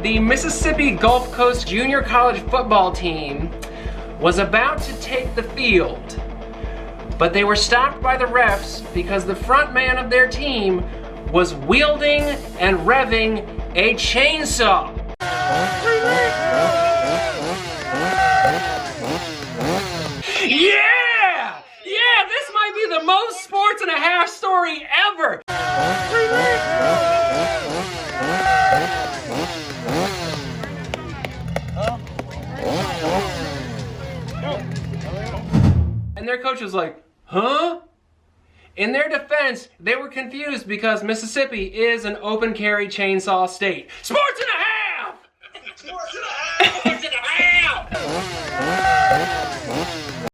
The Mississippi Gulf Coast Junior College football team was about to take the field, but they were stopped by the refs because the front man of their team was wielding and revving a chainsaw. Yeah! Yeah, this might be the most sports and a half story ever! And their coach was like, huh? In their defense, they were confused because Mississippi is an open carry chainsaw state. Sports and a